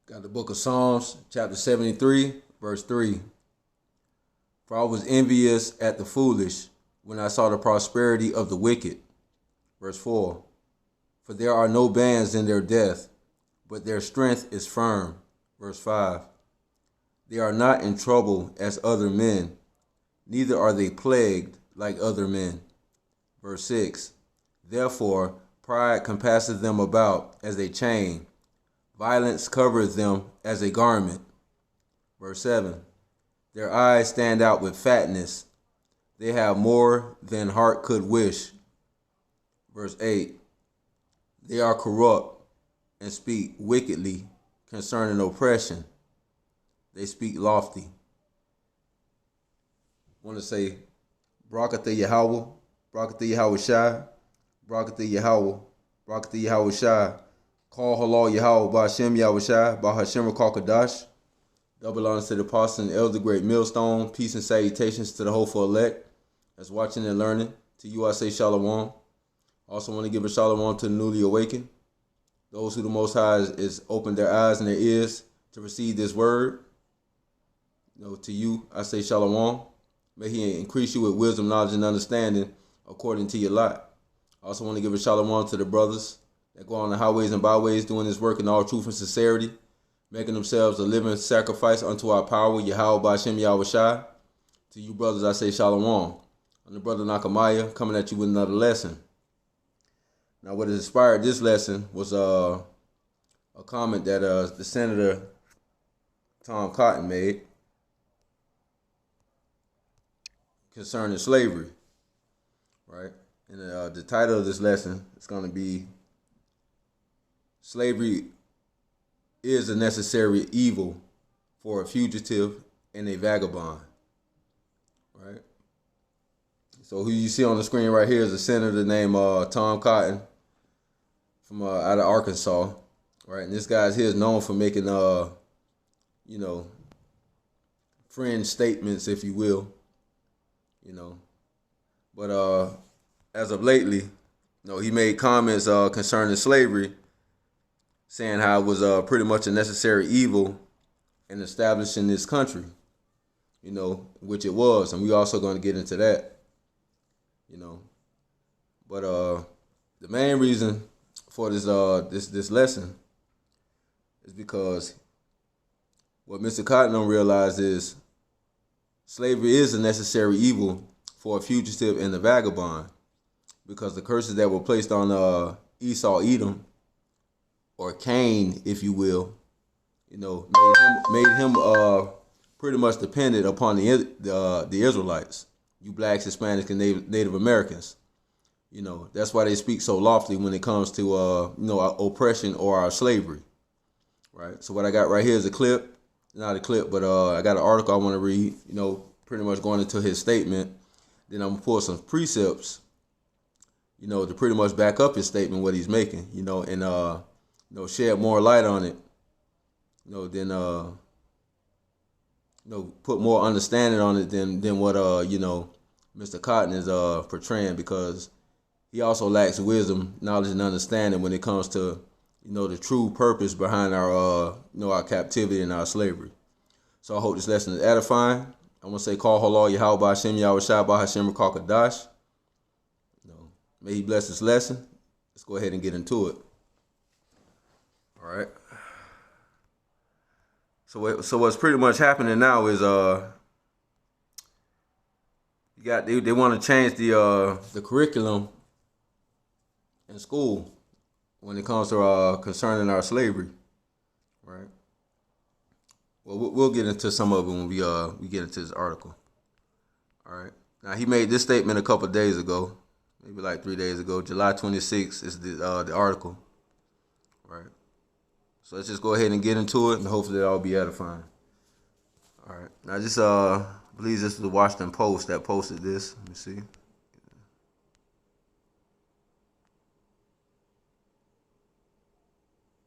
Got the book of Psalms, chapter 73, verse 3. For I was envious at the foolish when I saw the prosperity of the wicked. Verse 4. For there are no bands in their death, but their strength is firm. Verse 5. They are not in trouble as other men, neither are they plagued like other men. Verse 6. Therefore, pride compasseth them about as a chain. Violence covereth them as a garment. Verse 7. Their eyes stand out with fatness. They have more than heart could wish. Verse 8. They are corrupt and speak wickedly concerning oppression. They speak lofty. I want to say, Barakatha Yahweh, Barakatha Yahweh Shai, Barakatha Yahweh, Barakatha Yahweh Shai. Call halal Yahweh Ba'Shem Yahweh Shai, Ba'Hashem Rakakadash. Double honors to the apostle and elder, great millstone. Peace and salutations to the hopeful elect that's watching and learning. To you I say shalom. Also want to give a shalom to the newly awakened. Those who the Most High is opened their eyes and their ears to receive this word. To you I say shalom. May he increase you with wisdom, knowledge, and understanding according to your lot. I also want to give a shalom to the brothers that go on the highways and byways doing this work in all truth and sincerity, making themselves a living sacrifice unto our power, Yahweh Ba'Shem Yahweh Shai. To you brothers, I say shalom. I'm the brother Nakamaya coming at you with another lesson. Now, what has inspired this lesson was a comment that the Senator Tom Cotton made concerning slavery, right? And the title of this lesson is going to be Slavery is a necessary evil for a fugitive and a vagabond, right? So who you see on the screen right here is a senator named Tom Cotton from out of Arkansas, right? And this guy's here is known for making, fringe statements, if you will, But as of lately, he made comments concerning slavery, saying how it was pretty much a necessary evil in establishing this country, which it was. And we also going to get into that, But the main reason for this lesson is because what Mr. Cotton don't realize is slavery is a necessary evil for a fugitive and a vagabond, because the curses that were placed on Esau, Edom, or Cain, if you will, made him pretty much dependent upon the Israelites, you blacks, Hispanics, and Native Americans. That's why they speak so loftily when it comes to our oppression or our slavery, right? So what I got right here is a clip, not a clip, but I got an article I want to read. Pretty much going into his statement. Then I'm gonna pull some precepts, to pretty much back up his statement, what he's making, and shed more light on it, then put more understanding on it than what Mr. Cotton is portraying, because he also lacks wisdom, knowledge, and understanding when it comes to the true purpose behind our our captivity and our slavery. So I hope this lesson is edifying. I'm gonna say, call halal Yahweh Ba'Shem Yahweh Shai Ba'Hashem Rakakadash. May he bless this lesson. Let's go ahead and get into it. All right. So what's pretty much happening now is they want to change the curriculum in school when it comes to concerning our slavery, right? Well, we'll get into some of it when we get into this article. All right. Now, he made this statement a couple of days ago, maybe like 3 days ago. July 26th is the article, right? So let's just go ahead and get into it, and hopefully that'll be edifying. All right. Now, just believe this is the Washington Post that posted this. Let me see.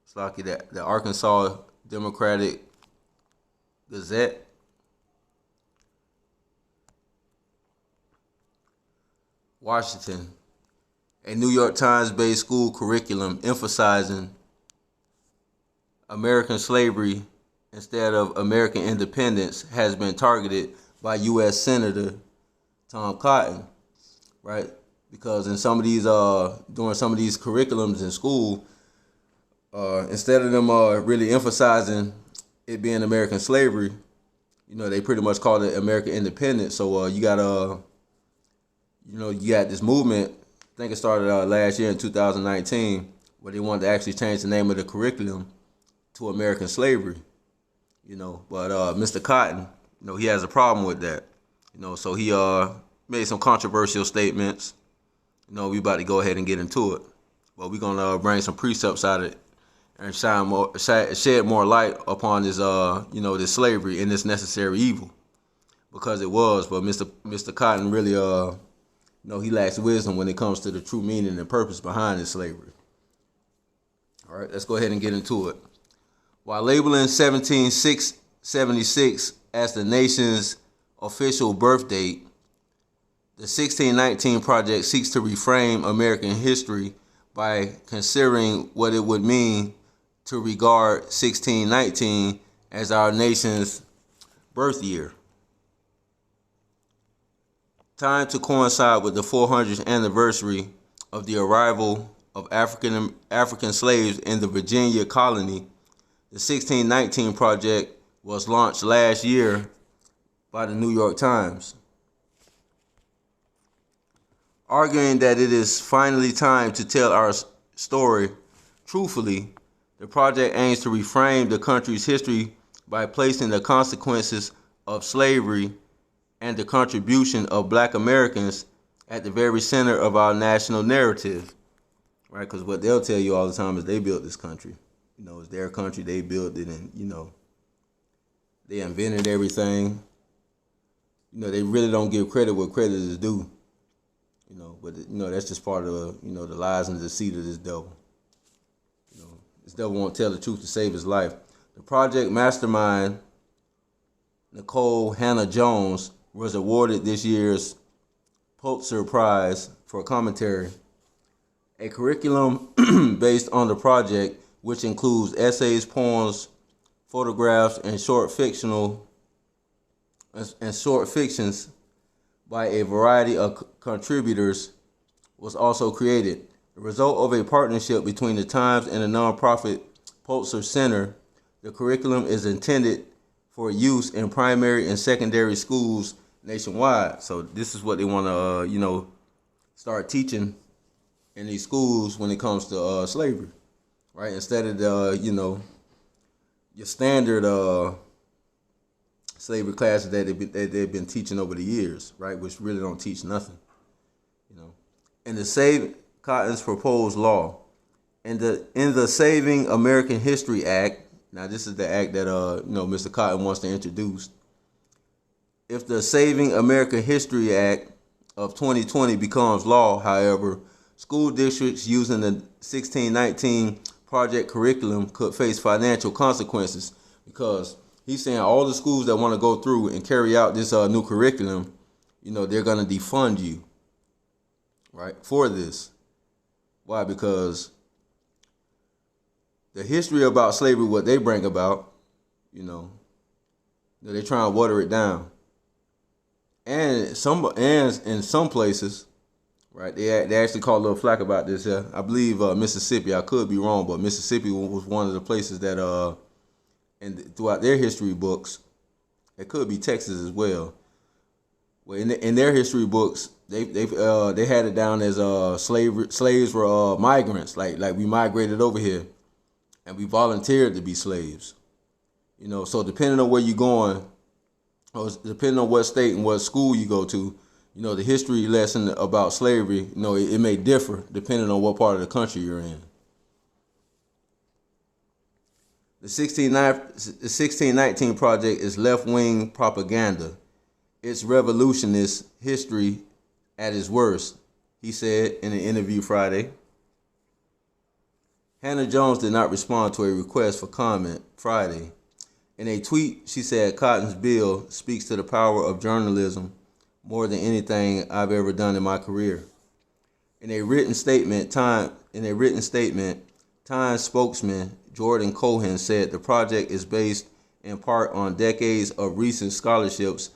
It's like the Arkansas Democratic Gazette. Washington, a New York Times-based school curriculum emphasizing American slavery instead of American independence has been targeted by U.S. Senator Tom Cotton, right? Because in some of these, during some of these curriculums in school, instead of them really emphasizing it being American slavery, they pretty much called it American independence. So you got this movement. I think it started last year in 2019, where they wanted to actually change the name of the curriculum to American slavery. But Mr. Cotton, he has a problem with that. So he made some controversial statements. We about to go ahead and get into it, but we're gonna bring some precepts out of it and shed more light upon this, this slavery and this necessary evil, because it was. But Mr. Cotton really, he lacks wisdom when it comes to the true meaning and purpose behind this slavery. All right, let's go ahead and get into it. While labeling 1776 as the nation's official birth date, the 1619 Project seeks to reframe American history by considering what it would mean to regard 1619 as our nation's birth year. Timed to coincide with the 400th anniversary of the arrival of African slaves in the Virginia colony, the 1619 Project was launched last year by the New York Times, arguing that it is finally time to tell our story truthfully. The project aims to reframe the country's history by placing the consequences of slavery and the contribution of Black Americans at the very center of our national narrative, right? Because what they'll tell you all the time is they built this country. It's their country, they built it, and, they invented everything. They really don't give credit where credit is due. But that's just part of the lies and deceit of this devil. This devil won't tell the truth to save his life. The project mastermind, Nicole Hannah Jones, was awarded this year's Pulitzer Prize for commentary. A curriculum based on the project, which includes essays, poems, photographs, and short fictions by a variety of contributors, was also created. The result of a partnership between the Times and the nonprofit Pulitzer Center, the curriculum is intended for use in primary and secondary schools nationwide. So this is what they want to, start teaching in these schools when it comes to slavery, right? Instead of your standard slavery classes that they've been teaching over the years, right? Which really don't teach nothing, And the Save Cotton's proposed law, in the Saving American History Act. Now this is the act that Mr. Cotton wants to introduce. If the Saving American History Act of 2020 becomes law, however, school districts using the 1619 project curriculum could face financial consequences, because he's saying all the schools that want to go through and carry out this new curriculum, they're going to defund you, right, for this. Why? Because the history about slavery, what they bring about, they're trying to water it down. And in some places, right, they actually call a little flack about this. I believe Mississippi. I could be wrong, but Mississippi was one of the places that, and throughout their history books, it could be Texas as well. Well, in their history books, they had it down as slaves were migrants, like we migrated over here, and we volunteered to be slaves. So depending on where you're going, or depending on what state and what school you go to, the history lesson about slavery, it may differ depending on what part of the country you're in. The 1619 Project is left-wing propaganda. It's revolutionist history at its worst, he said in an interview Friday. Hannah Jones did not respond to a request for comment Friday. In a tweet, she said Cotton's bill speaks to the power of journalism more than anything I've ever done in my career. In a written statement, Times spokesman Jordan Cohen, said the project is based in part on decades of recent scholarships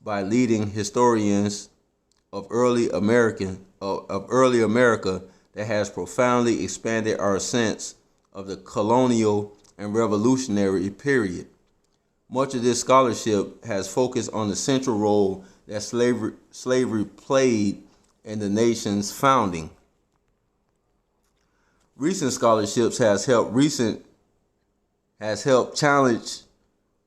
by leading historians of early America that has profoundly expanded our sense of the colonial and revolutionary period. Much of this scholarship has focused on the central role that slavery played in the nation's founding. Recent scholarships has helped challenge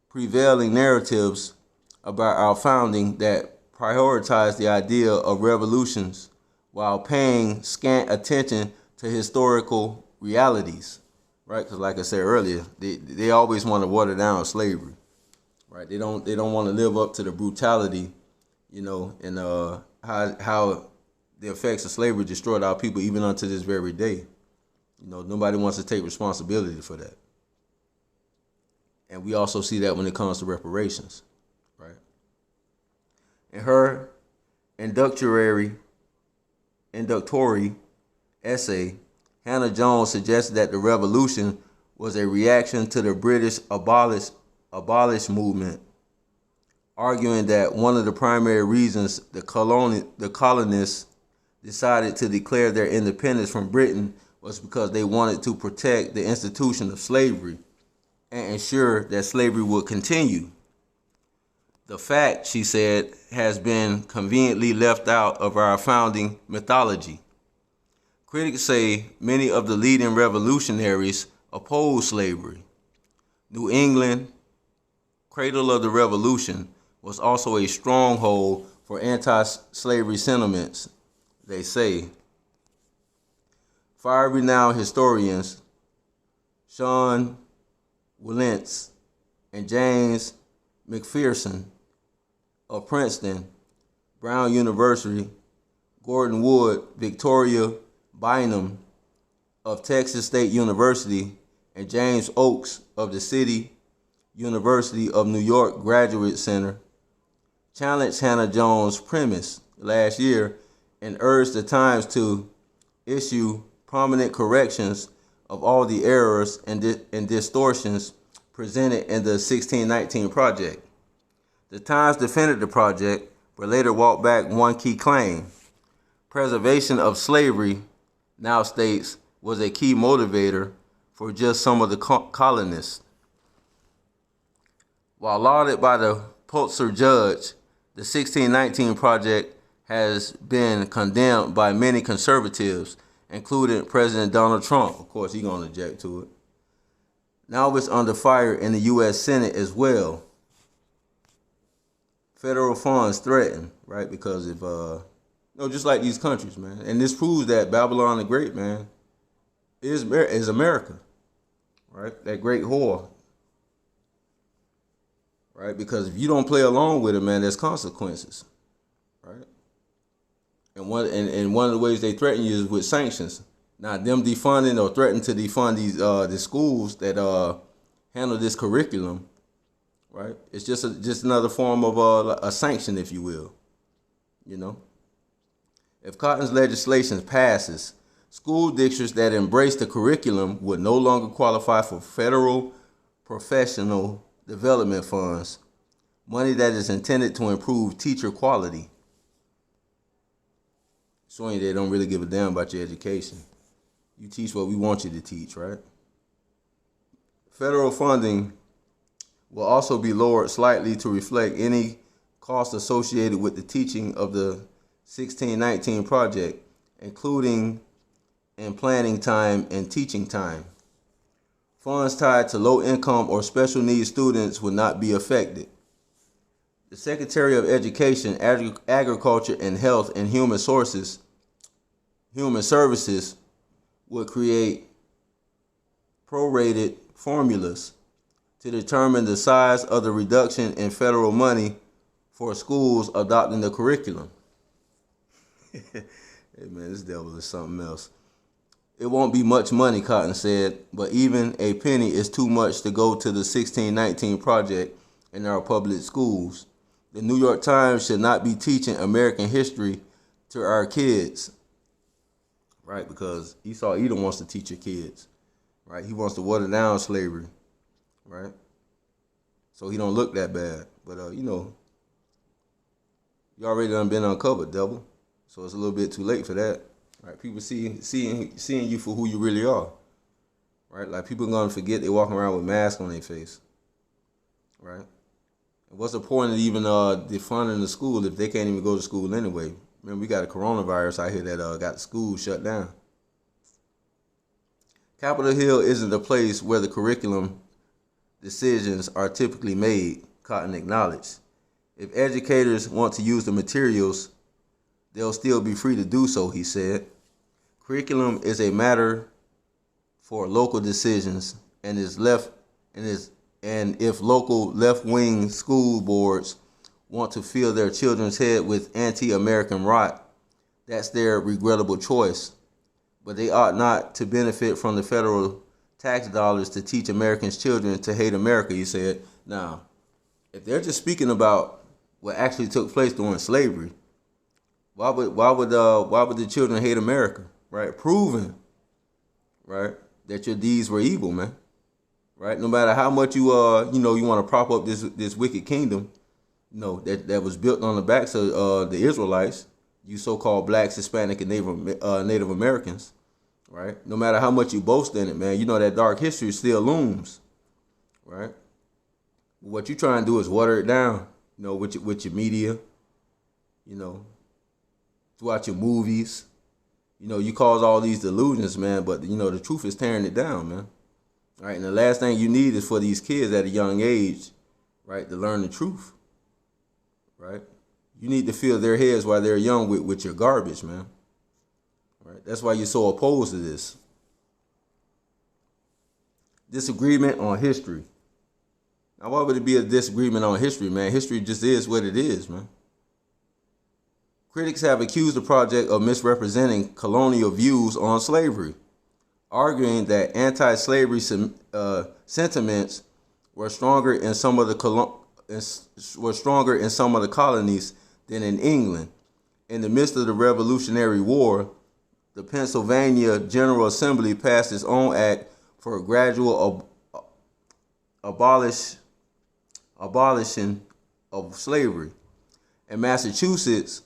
prevailing narratives about our founding that prioritize the idea of revolutions while paying scant attention to historical realities, right? Because like I said earlier, they always want to water down slavery, right? They don't want to live up to the brutality, and how the effects of slavery destroyed our people even unto this very day. Nobody wants to take responsibility for that. And we also see that when it comes to reparations, right? In her introductory essay, Hannah Jones suggested that the revolution was a reaction to the British abolish movement, arguing that one of the primary reasons the colonists decided to declare their independence from Britain was because they wanted to protect the institution of slavery and ensure that slavery would continue. The fact, she said, has been conveniently left out of our founding mythology. Critics say many of the leading revolutionaries opposed slavery. New England, cradle of the Revolution, was also a stronghold for anti-slavery sentiments, they say. 5 renowned historians, Sean Wilentz and James McPherson of Princeton, Brown University, Gordon Wood, Victoria Bynum of Texas State University, and James Oakes of the City University of New York Graduate Center, challenged Hannah Jones' premise last year and urged the Times to issue prominent corrections of all the errors and distortions presented in the 1619 Project. The Times defended the project, but later walked back one key claim. Preservation of slavery, now states, was a key motivator for just some of the colonists. While lauded by the Pulitzer judge, the 1619 Project has been condemned by many conservatives, including President Donald Trump. Of course, he's going to object to it. Now it's under fire in the U.S. Senate as well. Federal funds threatened, right? Because if, just like these countries, man. And this proves that Babylon the Great, man, is America, right? That great whore, right? Because if you don't play along with it, man, there's consequences, right? And one of the ways they threaten you is with sanctions. Now, them defunding or threatening to defund these the schools that handle this curriculum, right? It's just another form of a sanction, if you will. If Cotton's legislation passes, school districts that embrace the curriculum would no longer qualify for federal professional development funds, money that is intended to improve teacher quality. Showing they don't really give a damn about your education. You teach what we want you to teach, right? Federal funding will also be lowered slightly to reflect any cost associated with the teaching of the 1619 Project, including in planning time and teaching time. Funds tied to low-income or special needs students will not be affected. The Secretary of Education, Agriculture and Health and Human Services would create prorated formulas to determine the size of the reduction in federal money for schools adopting the curriculum. Hey man, this devil is something else. It won't be much money, Cotton said, but even a penny is too much to go to the 1619 Project in our public schools. The New York Times should not be teaching American history to our kids, right? Because Esau Edom wants to teach your kids, right? He wants to water down slavery, right? So he don't look that bad. But you already done been uncovered, devil. So it's a little bit too late for that, right? People seeing you for who you really are, right? Like people are gonna forget they walking around with masks on their face, right? And what's the point of even defunding the school if they can't even go to school anyway? Remember, we got a coronavirus out here that got the school shut down. Capitol Hill isn't the place where the curriculum decisions are typically made, Cotton acknowledged. If educators want to use the materials, they'll still be free to do so, he said. Curriculum is a matter for local decisions and if local left-wing school boards want to fill their children's head with anti-American rot, that's their regrettable choice. But they ought not to benefit from the federal tax dollars to teach Americans' children to hate America, he said. Now, if they're just speaking about what actually took place during slavery, why would the children hate America, right? Proving, right, that your deeds were evil, man, right? No matter how much you want to prop up this wicked kingdom, that was built on the backs of the Israelites, you so-called blacks, Hispanic, and Native Americans, right? No matter how much you boast in it, man, that dark history still looms, right? What you try and do is water it down, with your media, throughout your movies. You cause all these delusions, man, but, the truth is tearing it down, man. All right, and the last thing you need is for these kids at a young age, right, to learn the truth, right? You need to fill their heads while they're young with your garbage, man. Right? That's why you're so opposed to this. Disagreement on history. Now, why would it be a disagreement on history, man? History just is what it is, man. Critics have accused the project of misrepresenting colonial views on slavery, arguing that anti-slavery sentiments were stronger in some of the colonies than in England. In the midst of the Revolutionary War, the Pennsylvania General Assembly passed its own act for a gradual abolition of slavery. In Massachusetts,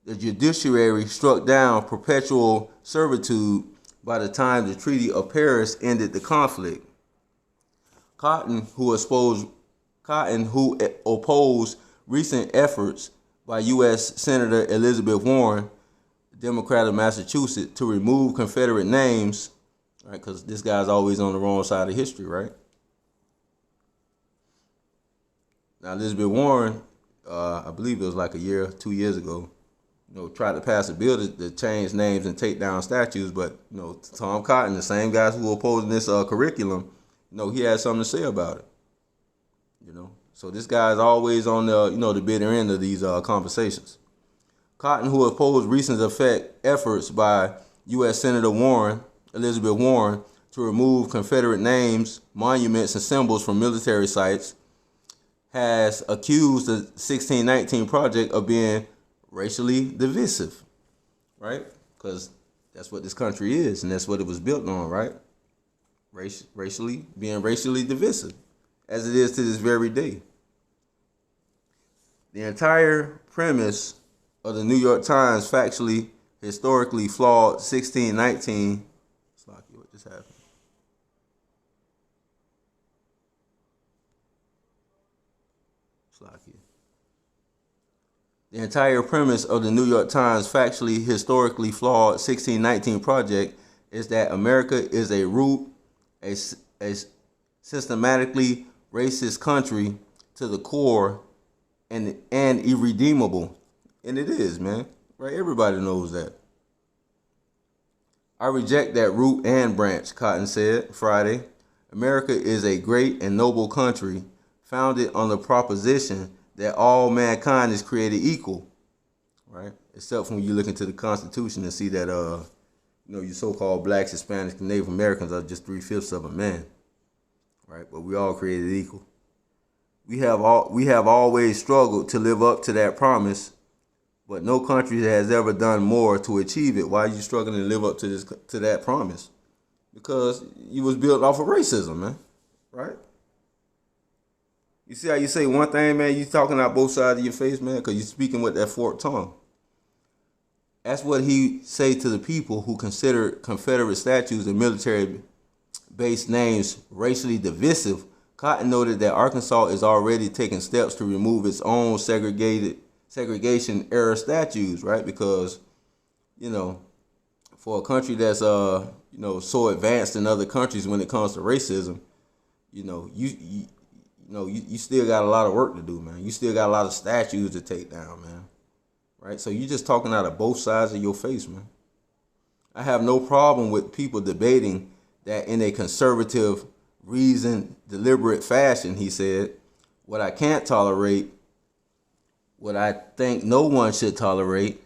the judiciary struck down perpetual servitude by the time the Treaty of Paris ended the conflict. Cotton, who opposed recent efforts by U.S. Senator Elizabeth Warren, Democrat of Massachusetts, to remove Confederate names, right? Because this guy's always on the wrong side of history, right? Now, Elizabeth Warren, I believe it was like 2 years ago, tried to pass a bill to change names and take down statues, but Tom Cotton, the same guys who were opposing this curriculum, he had something to say about it. So this guy's always on the bitter end of these conversations. Cotton, who opposed recent efforts by U.S. Senator Elizabeth Warren, to remove Confederate names, monuments, and symbols from military sites, has accused the 1619 Project of being racially divisive, right? Because that's what this country is, and that's what it was built on, right? Being racially divisive, as it is to this very day. The entire premise of the New York Times factually, historically flawed 1619. Slocky, what just happened? Slocky. The entire premise of the New York Times factually, historically flawed 1619 Project is that America is a systematically racist country to the core and irredeemable. And it is, man. Right? Everybody knows that. I reject that root and branch, Cotton said Friday. America is a great and noble country founded on the proposition that all mankind is created equal, right? Except when you look into the Constitution and see that, you so-called blacks, Hispanics, and Native Americans are just 3/5 of a man, right? But we all created equal. We have always struggled to live up to that promise, but no country has ever done more to achieve it. Why are you struggling to live up to that promise? because you was built off of racism, man. Right? You see how you say one thing, man, you talking out both sides of your face, man, because you speaking with that forked tongue. That's what he say to the people who consider Confederate statues and military-based names racially divisive. Cotton noted that Arkansas is already taking steps to remove its own segregation-era statues, right? Because, you know, for a country that's so advanced in other countries when it comes to racism, you still got a lot of work to do, man. You still got a lot of statues to take down, man. Right? So you just talking out of both sides of your face, man. I have no problem with people debating that in a conservative, reasoned, deliberate fashion, he said. What I can't tolerate, what I think no one should tolerate,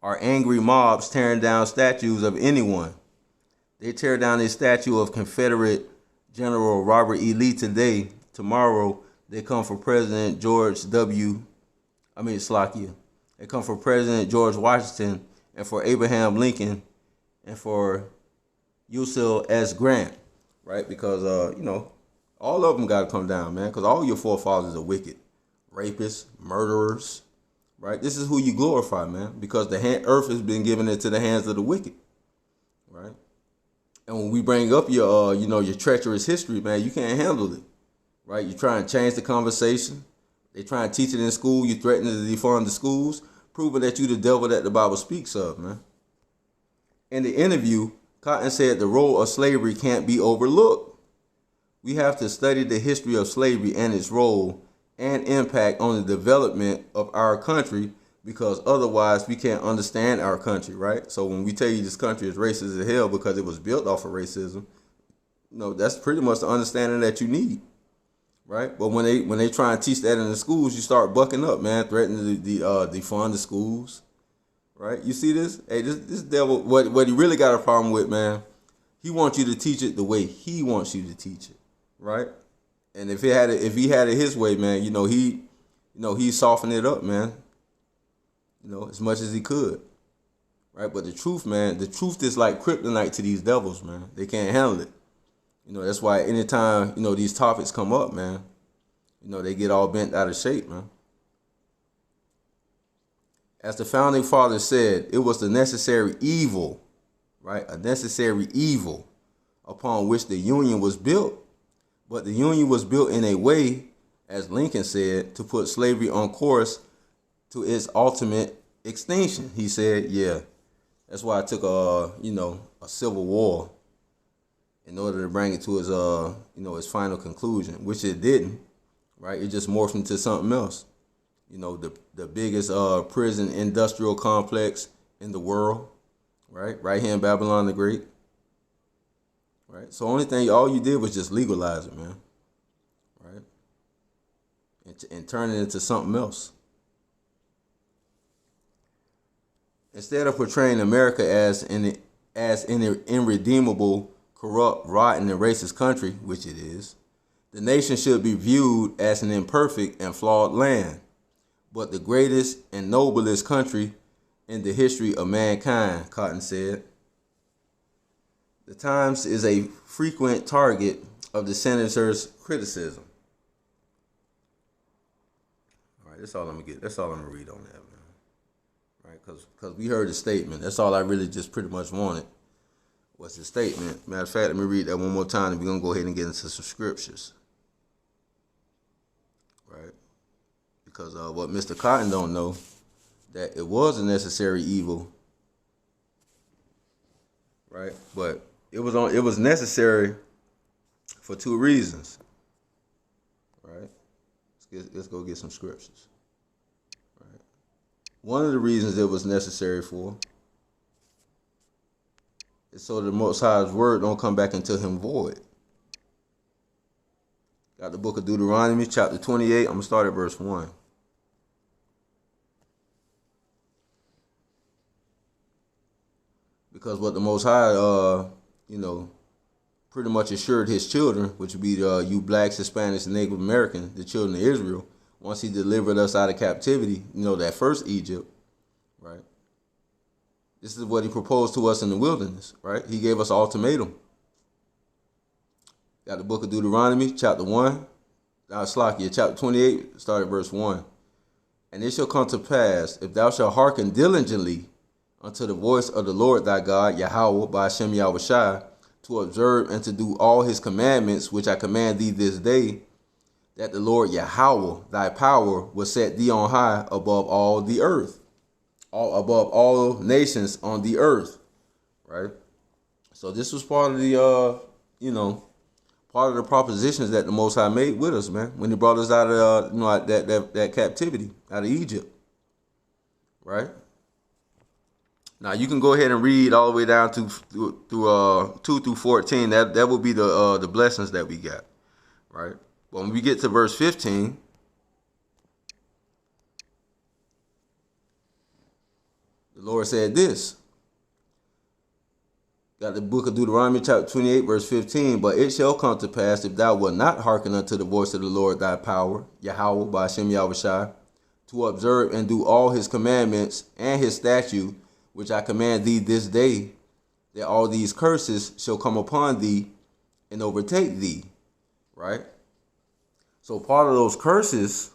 are angry mobs tearing down statues of anyone. They tear down a statue of Confederate General Robert E. Lee today. Tomorrow, they come for President They come for President George Washington and for Abraham Lincoln and for Ulysses S. Grant, right? Because, all of them got to come down, man, because all your forefathers are wicked. Rapists, murderers, right? This is who you glorify, man, because the earth has been given into the hands of the wicked, right? And when we bring up your treacherous history, man, you can't handle it, right? You try and change the conversation. They try and teach it in school. You threaten to defund the schools, proving that you the devil that the Bible speaks of, man. In the interview, Cotton said the role of slavery can't be overlooked. We have to study the history of slavery and its role and impact on the development of our country, because otherwise we can't understand our country, right? So when we tell you this country is racist as hell because it was built off of racism, that's pretty much the understanding that you need. Right, but when they try and teach that in the schools, you start bucking up, man, threatening to defund the schools. Right, you see this? Hey, this devil, what he really got a problem with, man, he wants you to teach it the way he wants you to teach it, right? And if he had it his way, man, he softened it up, man, as much as he could, right? But the truth is like kryptonite to these devils, man. They can't handle it. That's why anytime, these topics come up, man, they get all bent out of shape, man. As the founding fathers said, it was the necessary evil, right? A necessary evil upon which the Union was built. But the Union was built in a way, as Lincoln said, to put slavery on course to its ultimate extinction. He said, yeah, that's why it took a civil war in order to bring it to its final conclusion, which it didn't, right? It just morphed into something else. The biggest prison industrial complex in the world, right? Right here in Babylon the Great, right? So all you did was just legalize it, man, right? And turn it into something else. Instead of portraying America as an irredeemable, corrupt, rotten, and racist country, which it is, the nation should be viewed as an imperfect and flawed land, but the greatest and noblest country in the history of mankind, Cotton said. The Times is a frequent target of the senator's criticism. All right, that's all I'm gonna read on that, man. Right, because we heard the statement. That's all I really just pretty much wanted. What's the statement? Matter of fact, let me read that one more time, and we're going to go ahead and get into some scriptures. Right? Because what Mr. Cotton don't know, that it was a necessary evil. Right? But it was necessary for two reasons. Right? Let's go get some scriptures. Right? One of the reasons it was necessary for, so the Most High's word don't come back into him void. Got the book of Deuteronomy, chapter 28. I'm going to start at verse 1. Because what the Most High, pretty much assured his children, which would be you blacks, Hispanics, and Native Americans, the children of Israel, once he delivered us out of captivity, that first Egypt, right? This is what he proposed to us in the wilderness, right? He gave us an ultimatum. Got the book of Deuteronomy, chapter 1. Slakia, chapter 28, start at verse 1. And it shall come to pass, if thou shalt hearken diligently unto the voice of the Lord thy God, Yahweh, by Hashem Yahushai, to observe and to do all his commandments, which I command thee this day, that the Lord Yahweh, thy power, will set thee on high above all the earth, above all nations on the earth, right? So this was part of the, part of the propositions that the Most High made with us, man, when he brought us out of, that captivity, out of Egypt, right? Now you can go ahead and read all the way down to through 2 through 14. That will be the blessings that we got, right? But when we get to verse 15, the Lord said this. Got the book of Deuteronomy chapter 28 verse 15. But it shall come to pass, if thou wilt not hearken unto the voice of the Lord thy power, Yahweh, by Hashem Yahushai, to observe and do all his commandments and his statute, which I command thee this day, that all these curses shall come upon thee and overtake thee, right? So part of those curses,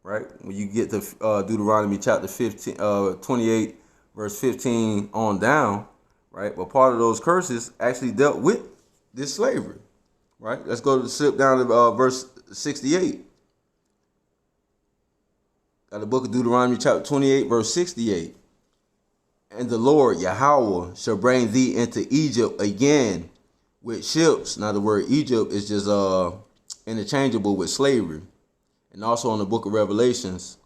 right, when you get to Deuteronomy chapter 28, verse 15 on down, right, but part of those curses actually dealt with this slavery, right? Let's go to slip down to verse 68. Got the book of Deuteronomy chapter 28, verse 68. And the Lord Yahweh shall bring thee into Egypt again with ships. Now the word Egypt is just interchangeable with slavery. And also in the book of Revelations,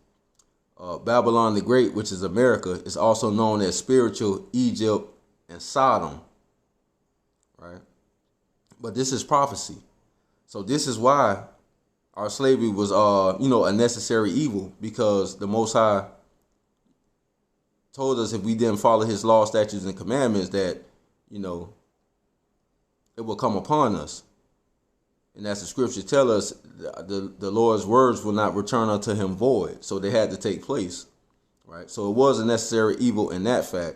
Babylon the Great, which is America, is also known as spiritual Egypt and Sodom, right? But this is prophecy. So this is why our slavery was, a necessary evil, because the Most High told us if we didn't follow his law, statutes, and commandments that, it will come upon us. And as the scriptures tell us, the Lord's words will not return unto him void. So they had to take place, right? So it was a necessary evil in that fact,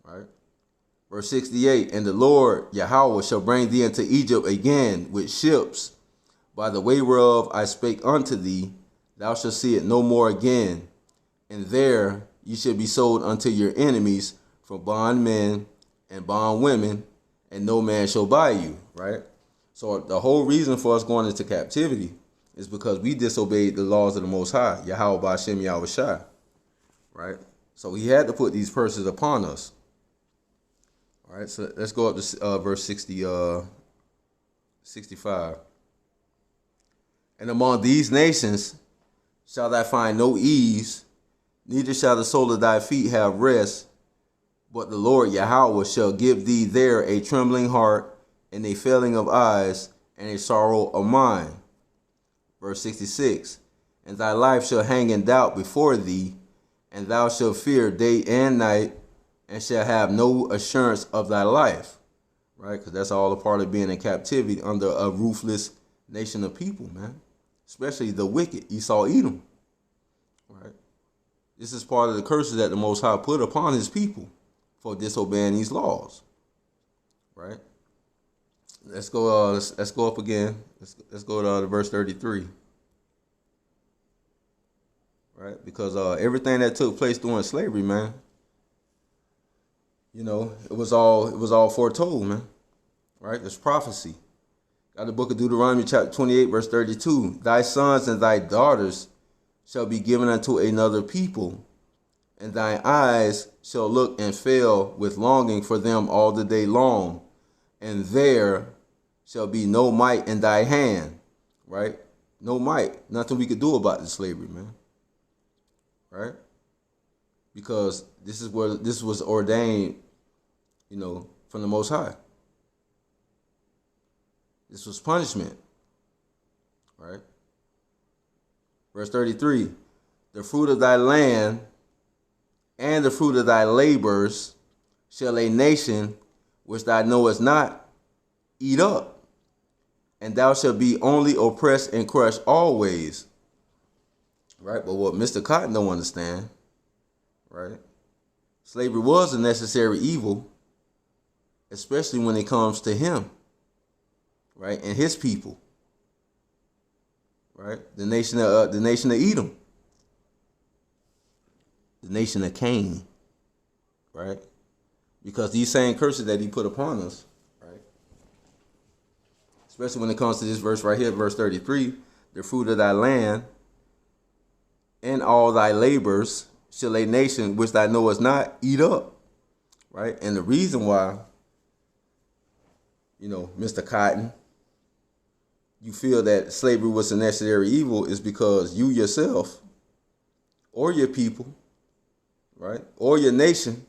right? Verse 68, and the Lord Yahweh shall bring thee into Egypt again with ships, by the way whereof I spake unto thee, thou shalt see it no more again. And there you shall be sold unto your enemies for bondmen and bondwomen, and no man shall buy you, right? So the whole reason for us going into captivity is because we disobeyed the laws of the Most High, Yahweh by Hashem Yahushai, right? So he had to put these curses upon us. All right, so let's go up to verse 65. And among these nations shall thou find no ease, neither shall the sole of thy feet have rest, but the Lord Yahweh shall give thee there a trembling heart, and a failing of eyes, and a sorrow of mind. Verse 66. And thy life shall hang in doubt before thee, and thou shalt fear day and night, and shall have no assurance of thy life. Right? Because that's all a part of being in captivity under a ruthless nation of people, man. Especially the wicked, Esau, Edom. Right? This is part of the curses that the Most High put upon his people for disobeying these laws. Right? Let's go. Let's go up again. Let's go to verse 33. Right? Because everything that took place during slavery, man, it was all foretold, man. Right? It's prophecy. Got the book of Deuteronomy chapter 28, verse 32. Thy sons and thy daughters shall be given unto another people, and thine eyes shall look and fail with longing for them all the day long, and there shall be no might in thy hand. Right? No might. Nothing we could do about the slavery, man. Right? Because this was ordained, from the Most High. This was punishment. Right? Verse 33, the fruit of thy land and the fruit of thy labors shall a nation which thou knowest not eat up, and thou shalt be only oppressed and crushed always. Right? But what Mr. Cotton don't understand, right? Slavery was a necessary evil, especially when it comes to him. right? And his people, right? The nation of Edom, the nation of Cain, right? Because these same curses that he put upon us, right? Especially when it comes to this verse right here, verse 33, the fruit of thy land and all thy labors shall a nation which thou knowest not eat up, right? And the reason why, Mr. Cotton, you feel that slavery was a necessary evil is because you yourself or your people, right, or your nation,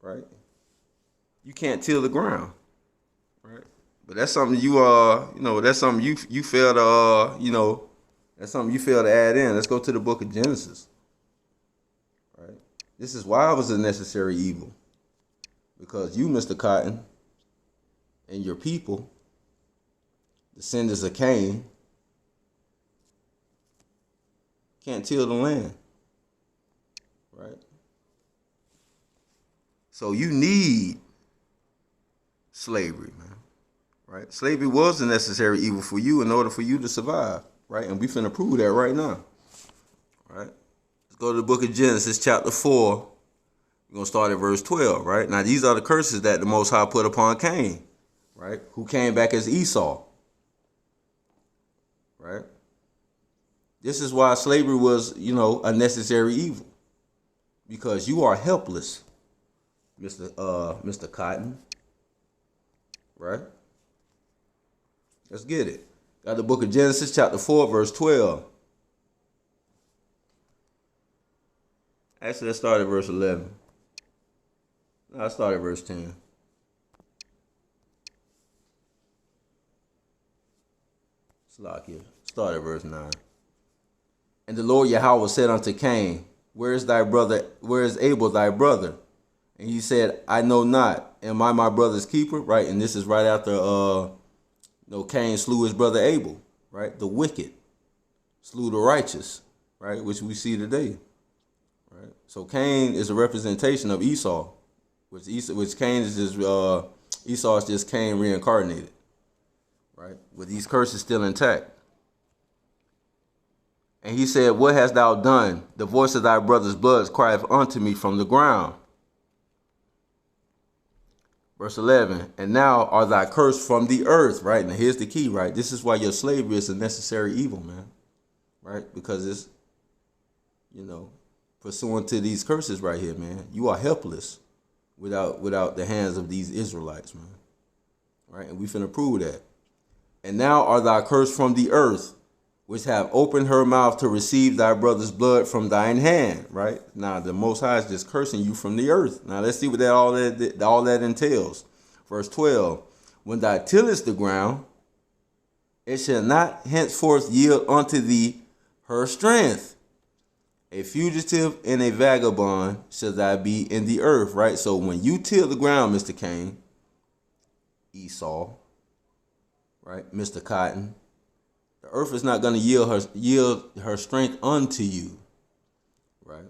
right, you can't till the ground, right? But that's something that's something you fail to, that's something you fail to add in. Let's go to the book of Genesis, right? This is why it was a necessary evil, because you, Mr. Cotton, and your people, descendants of Cain, can't till the land, right? So you need slavery, man, right? Slavery was a necessary evil for you in order for you to survive, right? And we finna prove that right now, right? Let's go to the book of Genesis, chapter 4. We're going to start at verse 12, right? Now, these are the curses that the Most High put upon Cain, right? Who came back as Esau, right? This is why slavery was, a necessary evil. Because you are helpless, Mr. Cotton, right? Let's get it. Got the book of Genesis, chapter 4, verse 12. Actually, let's start at verse 11. No, let's start at verse 10. Start at verse 9. And the Lord Yahweh said unto Cain, where is thy brother? Where is Abel thy brother? And he said, I know not. Am I my brother's keeper? Right. And this is right after Cain slew his brother Abel. Right. The wicked slew the righteous. Right. Which we see today. Right. So Cain is a representation of Esau, which Cain is just Esau is just Cain reincarnated. Right. With these curses still intact. And he said, what hast thou done? The voice of thy brother's blood crieth unto me from the ground. Verse 11, and now are thy cursed from the earth, right? Now here's the key, right? This is why your slavery is a necessary evil, man, right? Because it's, pursuant to these curses right here, man. You are helpless without the hands of these Israelites, man, right? And we finna prove that. And now are thy cursed from the earth, which have opened her mouth to receive thy brother's blood from thine hand, right? Now, the Most High is just cursing you from the earth. Now, let's see what all that entails. Verse 12, when thou tillest the ground, it shall not henceforth yield unto thee her strength. A fugitive and a vagabond shall thou be in the earth, right? So when you till the ground, Mr. Cain, Esau, right, Mr. Cotton, the earth is not going to yield her strength unto you, right?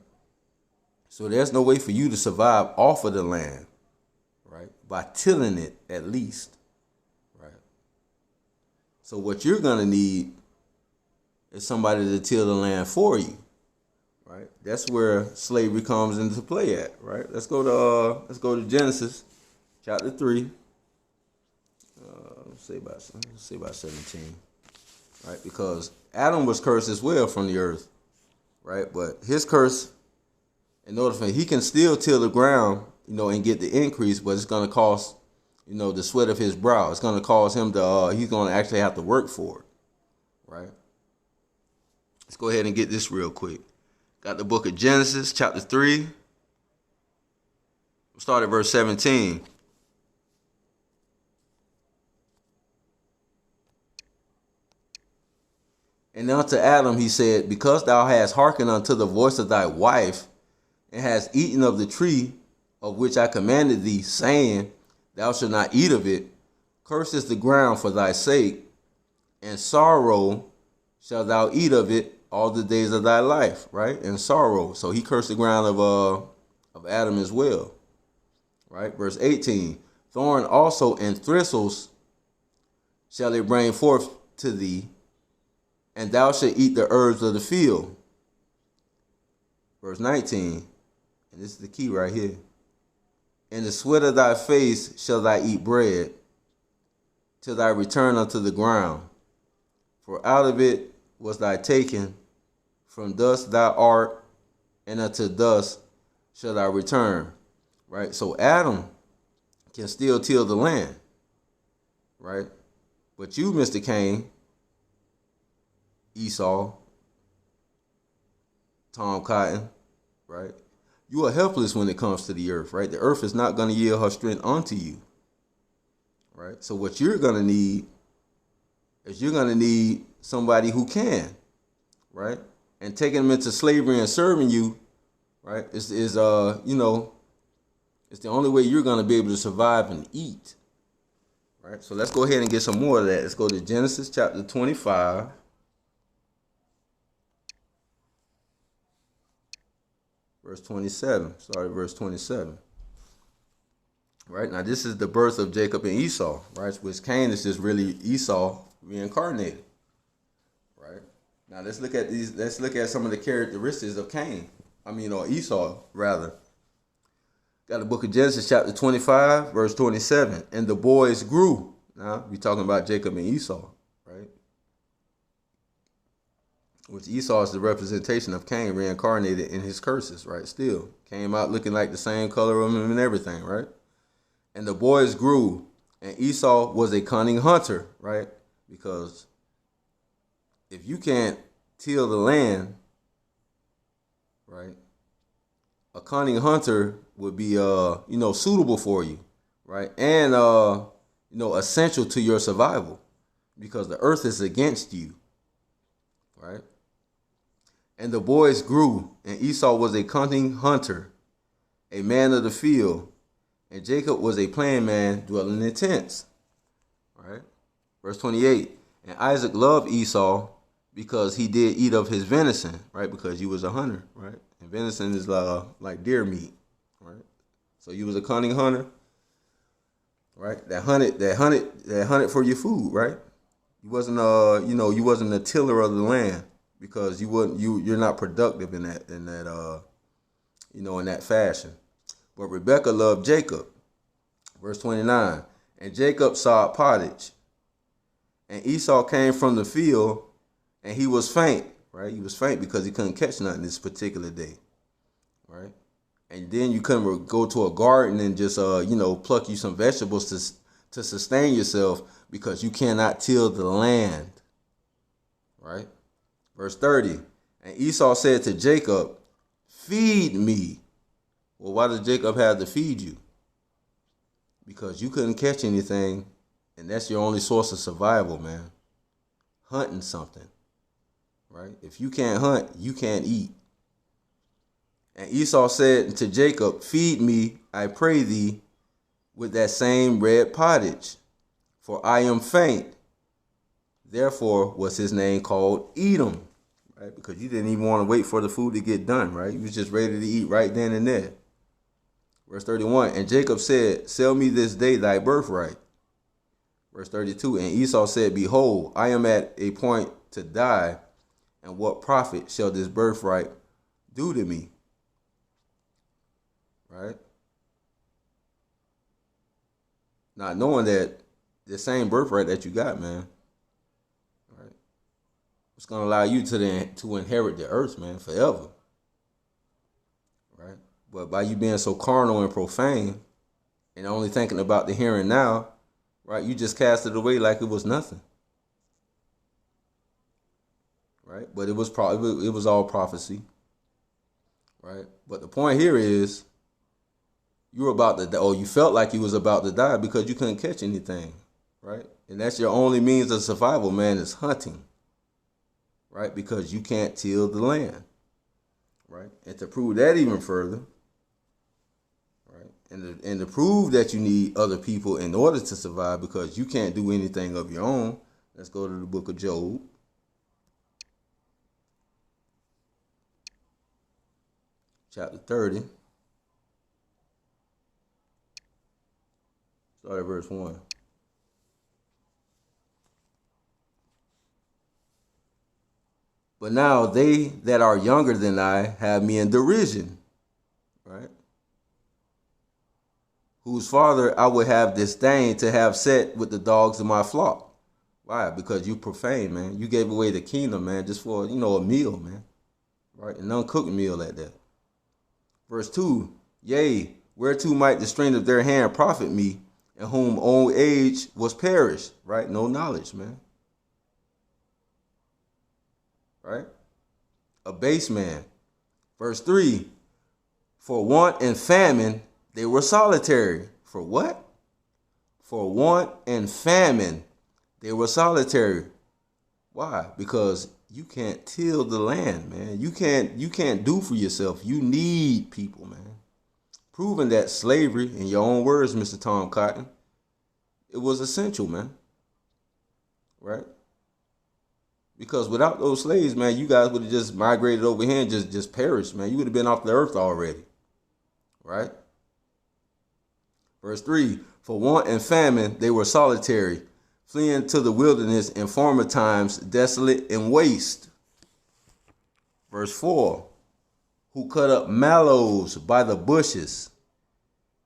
So there's no way for you to survive off of the land, right? By tilling it at least, right? So what you're going to need is somebody to till the land for you, right? That's where slavery comes into play at, right? Let's go to Genesis, chapter 3. Let's say about 17. Right, because Adam was cursed as well from the earth, right? But his curse, in order for he can still till the ground, and get the increase, but it's going to cost, the sweat of his brow. It's going to cause him to, he's going to actually have to work for it, right? Let's go ahead and get this real quick. Got the book of Genesis, chapter 3. We'll start at verse 17. And unto Adam he said, because thou hast hearkened unto the voice of thy wife, and hast eaten of the tree of which I commanded thee, saying, thou shalt not eat of it, cursed is the ground for thy sake, and sorrow shalt thou eat of it all the days of thy life, right? And sorrow. So he cursed the ground of Adam as well, right? Verse 18, Thorn also and thistles shall it bring forth to thee, and thou shalt eat the herbs of the field. Verse 19, and this is the key right here. In the sweat of thy face shall thou eat bread, till thy return unto the ground. For out of it was thy taken, from dust thou art, and unto dust shall thou return. Right? So Adam can still till the land. Right? But you, Mr. Cain, Esau, Tom Cotton, right? You are helpless when it comes to the earth, right? The earth is not going to yield her strength unto you, right? So what you're going to need is you're going to need somebody who can, right? And taking them into slavery and serving you, right, is it's the only way you're going to be able to survive and eat, right? So let's go ahead and get some more of that. Let's go to Genesis chapter 25. Verse 27. Sorry, verse 27. Right? Now, this is the birth of Jacob and Esau, right? Which Cain is just really Esau reincarnated. Right? Now, let's look at these. Let's look at some of the characteristics of Cain. Or Esau, rather. Got the book of Genesis, chapter 25, verse 27. And the boys grew. Now, we're talking about Jacob and Esau, right? Which Esau is the representation of Cain reincarnated in his curses, right? Still came out looking like the same color of him and everything, right? And the boys grew, and Esau was a cunning hunter, right? Because if you can't till the land, right, a cunning hunter would be, suitable for you, right? And, essential to your survival, because the earth is against you, right? And the boys grew, and Esau was a cunning hunter, a man of the field, and Jacob was a plain man dwelling in tents. Right? Verse 28, and Isaac loved Esau because he did eat of his venison, right? Because he was a hunter, right? And venison is like deer meat, right? So you was a cunning hunter, right? That hunted for your food, right? You wasn't you wasn't a tiller of the land. Because you're not productive in that fashion. But Rebekah loved Jacob. Verse 29. And Jacob sawed pottage. And Esau came from the field, and he was faint, right? He was faint because he couldn't catch nothing this particular day, right? And then you couldn't go to a garden and just pluck you some vegetables to sustain yourself because you cannot till the land, right? Verse 30, and Esau said to Jacob, feed me. Well, why did Jacob have to feed you? Because you couldn't catch anything, and that's your only source of survival, man. Hunting something, right? If you can't hunt, you can't eat. And Esau said to Jacob, feed me, I pray thee, with that same red pottage, for I am faint. Therefore was his name called Edom. Right? Because you didn't even want to wait for the food to get done, right? You was just ready to eat right then and there. Verse 31, and Jacob said, sell me this day thy birthright. Verse 32, and Esau said, behold, I am at a point to die, and what profit shall this birthright do to me? Right? Not knowing that the same birthright that you got, man, it's going to allow you to inherit the earth, man, forever. Right? But by you being so carnal and profane and only thinking about the here and now, right, you just cast it away like it was nothing. Right? But it was all prophecy. Right? But the point here is you were about to die, or you felt like you was about to die because you couldn't catch anything. Right? And that's your only means of survival, man, is hunting. Right? Because you can't till the land. Right? And to prove that even further, right? And to prove that you need other people in order to survive because you can't do anything of your own, let's go to the book of Job. Chapter 30. Start at verse 1. But now they that are younger than I have me in derision, right? Whose father I would have disdained to have set with the dogs of my flock. Why? Because you profane, man. You gave away the kingdom, man, just for, a meal, man. Right? An uncooked meal at that. Verse 2, yea, whereto might the strength of their hand profit me, in whom old age was perished, right? No knowledge, man. Right? A base man. Verse 3, for want and famine, they were solitary. For what? For want and famine, they were solitary. Why? Because you can't till the land, man. You can't do for yourself. You need people, man. Proving that slavery, in your own words, Mr. Tom Cotton, it was essential, man. Right? Because without those slaves, man, you guys would have just migrated over here and just perished, man. You would have been off the earth already. Right? Verse 3, for want and famine, they were solitary, fleeing to the wilderness in former times, desolate and waste. Verse 4, who cut up mallows by the bushes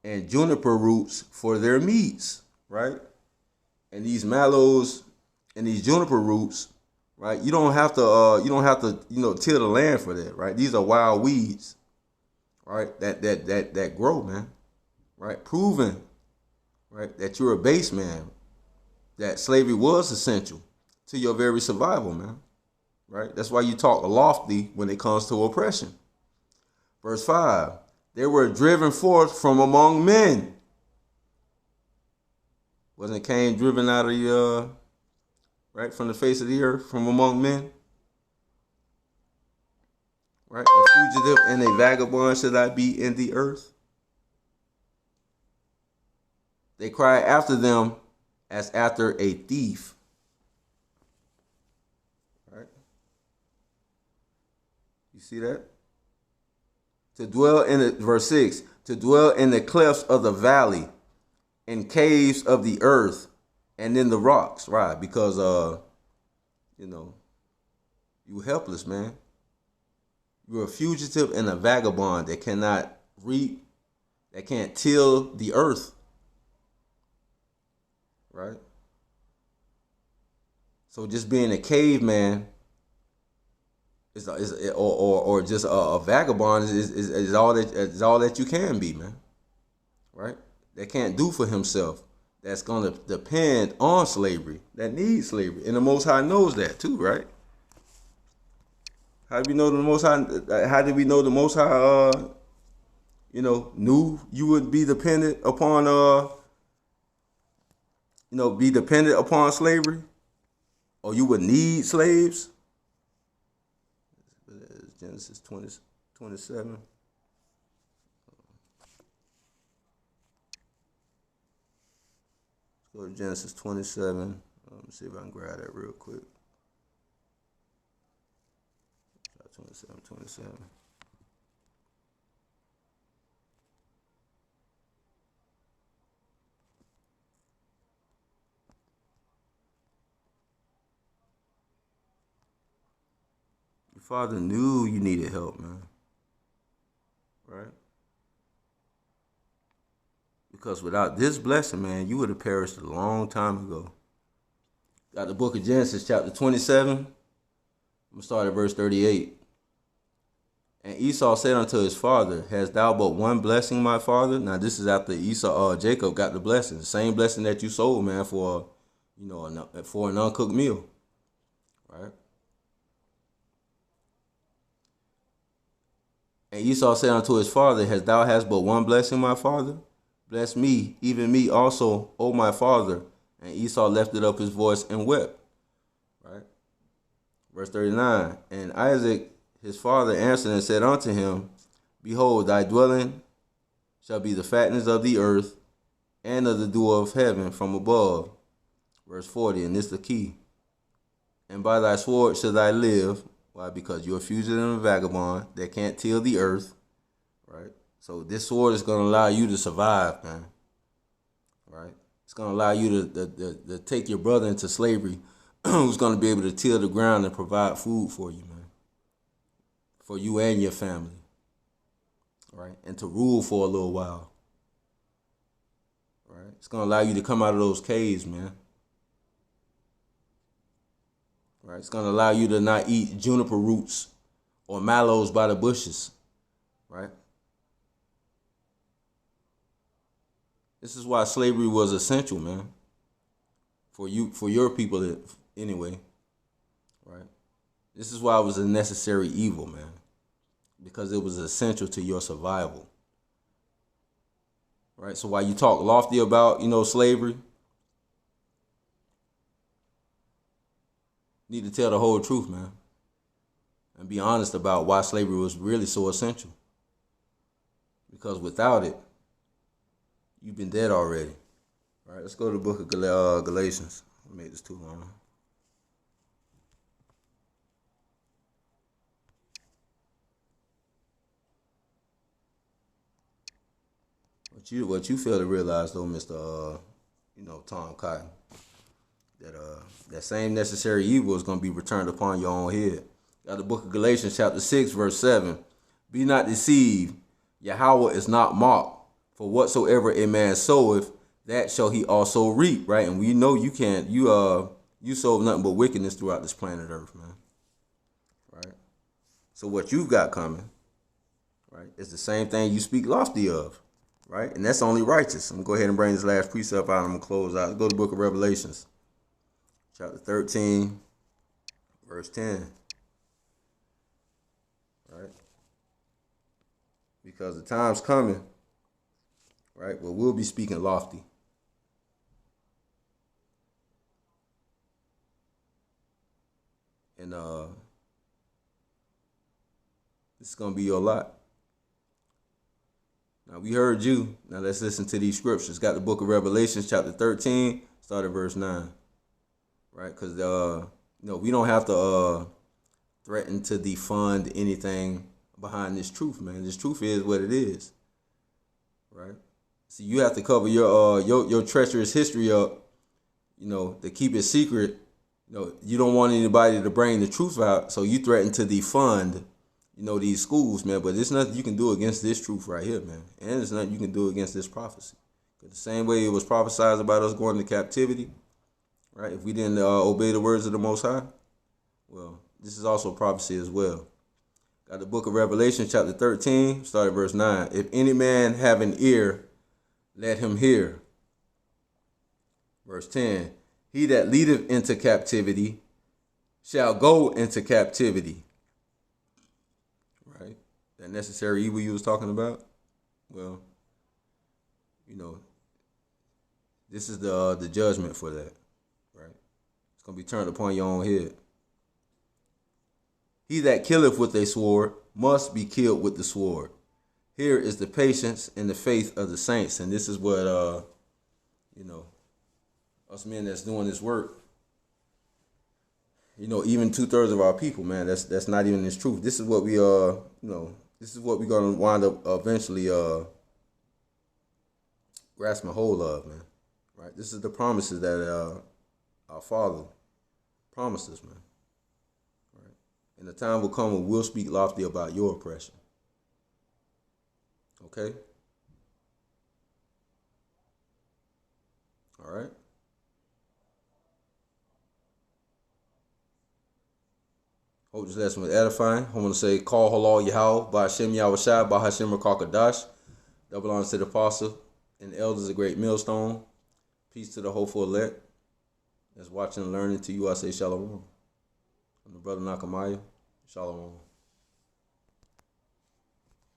and juniper roots for their meats, right? And these mallows and these juniper roots, right? You don't have to till the land for that, right? These are wild weeds, right? That grow, man, right? Proving, right, that you're a base man, that slavery was essential to your very survival, man, right? That's why you talk lofty when it comes to oppression. Verse 5, they were driven forth from among men. Wasn't Cain driven out of the, right, from the face of the earth, from among men? Right? A fugitive and a vagabond should I be in the earth? They cry after them as after a thief. Right? You see that? To dwell in it, verse 6, to dwell in the clefts of the valley, in caves of the earth, and in the rocks, right? Because you helpless, man. You're a fugitive and a vagabond that cannot reap, that can't till the earth. Right? So just being a caveman or just a vagabond is all that you can be, man. Right? That can't do for himself. That's gonna depend on slavery. That needs slavery, and the Most High knows that too, right? How do we know the Most High? How did we know the Most High? Knew you would be dependent upon be dependent upon slavery, or you would need slaves. Genesis 27. Let's go to Genesis 27. Let me see if I can grab that real quick. 27. Your father knew you needed help, man. Right? Because without this blessing, man, you would have perished a long time ago. Got the book of Genesis, chapter 27. I'm going to start at verse 38. And Esau said unto his father, hast thou but one blessing, my father? Now this is after Jacob got the blessing. The same blessing that you sold, man, for for an uncooked meal. Right? And Esau said unto his father, thou hast but one blessing, my father? Bless me, even me also, O my father. And Esau lifted up his voice and wept. Right? Verse 39. And Isaac, his father, answered and said unto him, behold, thy dwelling shall be the fatness of the earth and of the dew of heaven from above. Verse 40, and this is the key. And by thy sword shall thy live. Why? Because you're a fugitive and a vagabond that can't till the earth. Right? So this sword is going to allow you to survive, man. Right? It's going to allow you to take your brother into slavery who's going to be able to till the ground and provide food for you, man. For you and your family. Right? And to rule for a little while. Right? It's going to allow you to come out of those caves, man. Right? It's going to allow you to not eat juniper roots or mallows by the bushes. Right? This is why slavery was essential, man. For your people, anyway. Right? This is why it was a necessary evil, man. Because it was essential to your survival. Right? So while you talk lofty about, slavery, you need to tell the whole truth, man. And be honest about why slavery was really so essential. Because without it, you've been dead already. All right, let's go to the book of Galatians. I made this too long. What you fail to realize, though, Mr. Tom Cotton, that same necessary evil is going to be returned upon your own head. Got the book of Galatians, chapter 6, verse 7. Be not deceived, Yahweh is not mocked. For whatsoever a man soweth, that shall he also reap, right? And we know you can't, you sow nothing but wickedness throughout this planet Earth, man. Right? So what you've got coming, right, is the same thing you speak lofty of, right? And that's only righteous. I'm going to go ahead and bring this last precept out. I'm going to close out. Go to the book of Revelations, chapter 13, verse 10. Right? Because the time's coming, right, where we'll be speaking lofty. And this is going to be your lot. Now, we heard you. Now, let's listen to these scriptures. Got the book of Revelation, chapter 13, start at verse 9. Right? Because, we don't have to threaten to defund anything behind this truth, man. This truth is what it is. Right? See, you have to cover your treacherous history up, to keep it secret. You don't want anybody to bring the truth out, so you threaten to defund, these schools, man. But there's nothing you can do against this truth right here, man. And there's nothing you can do against this prophecy. Because the same way it was prophesied about us going into captivity, right? If we didn't obey the words of the Most High, well, this is also prophecy as well. Got the book of Revelation, chapter 13, start at verse 9. If any man have an ear, let him hear. Verse 10. He that leadeth into captivity shall go into captivity. Right? That necessary evil you was talking about? Well, this is the judgment for that. Right? It's going to be turned upon your own head. He that killeth with a sword must be killed with the sword. Here is the patience and the faith of the saints. And this is what, us men that's doing this work, even 2/3 of our people, man, that's not even this truth. This is what we this is what we're gonna wind up eventually grasping hold of, man. Right? This is the promises that our Father promised us, man. Right? And the time will come when we'll speak lofty about your oppression. Okay? All right? Hope this lesson was edifying. I want to say, call halal Yahweh, by Hashem Yahushai, by Hashem Rakakadash. Double honors to the apostle and the elders, a great millstone. Peace to the hopeful elect that's watching and learning. To you, I say shalom. I'm the brother Nakamaya. Shalom.